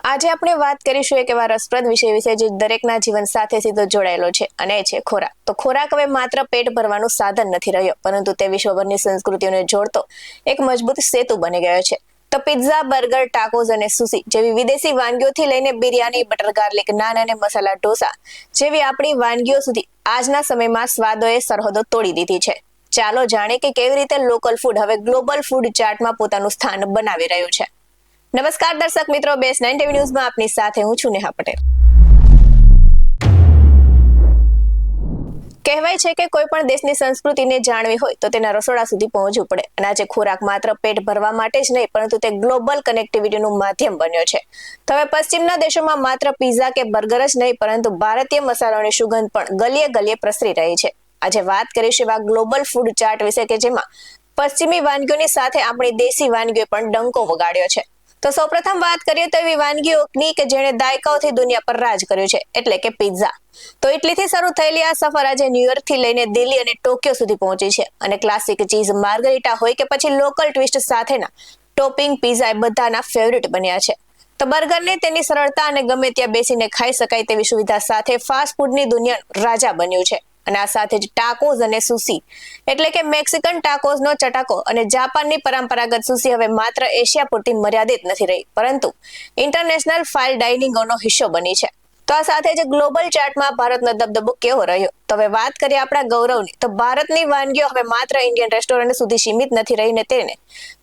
આજે આપણે વાત કરીશું એક એવા રસપ્રદ વિષય વિશે જે દરેકના જીવન સાથે સીધો જોડાયેલો છે અને એ છે ખોરાક. તો ખોરાક હવે માત્ર પેટ ભરવાનું સાધન નથી રહ્યો, પરંતુ તે વિશ્વભરની સંસ્કૃતિઓને જોડતો એક મજબૂત સેતુ બની ગયો છે. તો પિઝા, બર્ગર, ટાકોઝ અને સુશી જેવી વિદેશી વાનગીઓથી લઈને બિરયાની, બટર ગાર્લિક નાન અને મસાલા ઢોસા જેવી આપણી વાનગીઓ સુધી આજના સમયમાં સ્વાદોએ સરહદો તોડી દીધી છે. ચાલો જાણે કે કેવી રીતે લોકલ ફૂડ હવે ગ્લોબલ ફૂડ ચાર્ટમાં પોતાનું સ્થાન બનાવી રહ્યું છે. નમસ્કાર દર્શક મિત્રો, બેસ 9 ટીવી ન્યૂઝમાં આપની સાથે હું છું નેહા પટેલ. કહેવાય છે કે કોઈ પણ દેશની સંસ્કૃતિને જાણવી હોય તો તેના રસોડા સુધી પહોંચવું પડે, અને આજે ખોરાક માત્ર પેટ ભરવા માટે જ નહીં, પરંતુ તે ગ્લોબલ કનેક્ટિવિટીનું માધ્યમ બન્યો છે. તો હવે પશ્ચિમના દેશોમાં માત્ર પિઝા કે બર્ગર જ નહીં, પરંતુ ભારતીય મસાલાઓની સુગંધ પણ ગલીએ ગલીએ પ્રસરી રહી છે. આજે વાત કરીશું એવા ગ્લોબલ ફૂડ ચાર્ટ વિશે કે જેમાં પશ્ચિમી વાનગીઓની સાથે આપણી દેશી વાનગીઓ પણ ડંકો વગાડ્યો છે. તો સૌપ્રથમ વાત કરીએ તો એવી વાનગીઓની કે જેણે દાયકાઓથી દુનિયા પર રાજ કર્યું છે, એટલે કે પિઝા. તો ઇટલીથી શરૂ થયેલી આ સફર આજે ન્યુયોર્કથી લઈને દિલ્હી અને ટોક્યો સુધી પહોંચી છે, અને ક્લાસિક ચીઝ માર્ગરીટા હોય કે પછી લોકલ ટ્વિસ્ટ સાથેના ટોપિંગ પિઝા એ બધાના ફેવરિટ બન્યા છે. તો બર્ગરને તેની સરળતા અને ગમે ત્યાં બેસીને ખાઈ શકાય તેવી સુવિધા સાથે ફાસ્ટ ફૂડની દુનિયાનું રાજા બન્યું છે. અને આ સાથે જ ટાકોઝ અને સુશી એટલે કે મેક્સિકન ટાકોઝનો ચટાકો અને જાપાનની પરંપરાગત સુશી હવે માત્ર એશિયા પૂરતી મર્યાદિત નથી રહી, પરંતુ ઇન્ટરનેશનલ ફાઇન ડાઇનિંગનો હિસ્સો બની છે. તો આ સાથે જ ગ્લોબલ ચાર્ટમાં ભારતનો દબદબો કેવો રહ્યો? તો હવે વાત કરીએ આપણા ગૌરવની, તો ભારતની વાનગીઓ હવે માત્ર ઇન્ડિયન રેસ્ટોરન્ટ સુધી સીમિત નથી રહીને તેને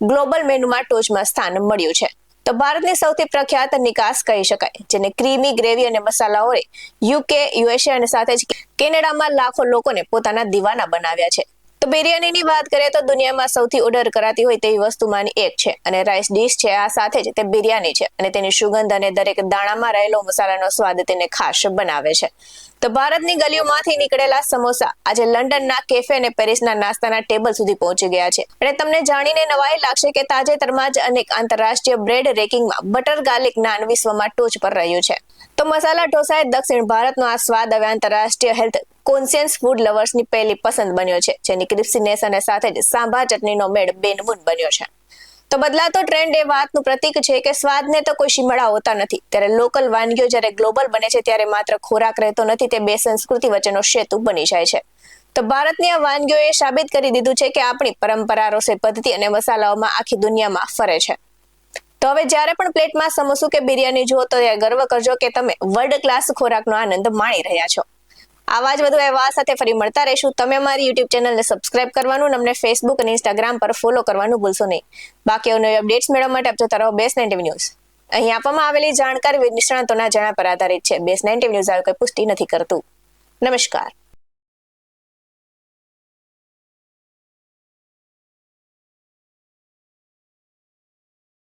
ગ્લોબલ મેનુમાં ટોચમાં સ્થાન મળ્યું છે. તો ભારતની સૌથી પ્રખ્યાત નિકાસ કહી શકાય, જેને ક્રીમી ગ્રેવી અને મસાલાઓએ યુકે, યુએસએ અને સાથે જ કેનેડામાં લાખો લોકોને પોતાના દીવાના બનાવ્યા છે. તો બિરયાનીની વાત કરીએ તો દુનિયામાં સૌથી ઓર્ડર કરાતી હોય તેવી વસ્તુમાંની એક છે, અને રાઈસ ડીશ છે. આ સાથે જ તે બિરયાની છે, અને તેની સુગંધ અને દરેક દાણામાં રહેલો મસાલાનો સ્વાદ તેને ખાસ બનાવે છે. તો ભારતની ગલીઓમાંથી નીકળેલા સમોસા આજે લંડનના કેફે અને પેરિસના નાસ્તાના ટેબલ સુધી પહોંચી ગયા છે. અને તમને જાણીને નવાઈ લાગશે કે તાજેતરમાં જ અનેક આંતરરાષ્ટ્રીય બ્રેડ રેકિંગમાં બટર ગાર્લિક નાન વિશ્વમાં ટોચ પર રહ્યું છે. તો મસાલા ઢોસા એ દક્ષિણ ભારતનો આ સ્વાદ હવે આંતરરાષ્ટ્રીય હેલ્થ કોન્શિયસ ફૂડ લવર્સની પહેલી પસંદ બન્યો છે, જેની ક્રિસ્પીનેસ અને સાથે જ સાંભાર ચટણીનો મેળ બેનમૂન બન્યો છે. તો બદલાતો ટ્રેન્ડ એ વાતનું પ્રતીક છે કે સ્વાદને તો કોઈ સીમાડા હોતા નથી. ત્યારે લોકલ વાનગીઓ જ્યારે ગ્લોબલ બને છે ત્યારે માત્ર ખોરાક રહેતો નથી, તે બે સંસ્કૃતિ વચ્ચેનો સેતુ બની જાય છે. તો ભારતની આ વાનગીઓએ સાબિત કરી દીધું છે કે આપણી પરંપરા, રસોઈ પદ્ધતિ અને મસાલાઓમાં આખી દુનિયામાં ફરે છે. તો હવે જ્યારે પણ પ્લેટમાં સમોસું કે બિરયાની જુઓ તો ગર્વ કરજો કે તમે વર્લ્ડ ક્લાસ ખોરાકનો આનંદ માણી રહ્યા છો. આવા જ વધુ અહેવાલ સાથે ફરી મળતા રહીશું. તમે અમારી યુટ્યુબ ચેનલને સબસ્ક્રાઇબ કરવાનું અને અમને ફેસબુક અને ઇન્સ્ટાગ્રામ પર ફોલો કરવાનું ભૂલશો નહીં. બાકી નવી અપડેટ્સ મેળવવા માટે આપ જોતા રહો બેસ 9 ટીવી ન્યૂઝ. અહીં આપવામાં આવેલી જાણકારી નિષ્ણાતોના જણાવ્યા પર આધારિત છે. બેસ 9 ટીવી ન્યૂઝ આવી કોઈ પુષ્ટિ નથી કરતું. નમસ્કાર.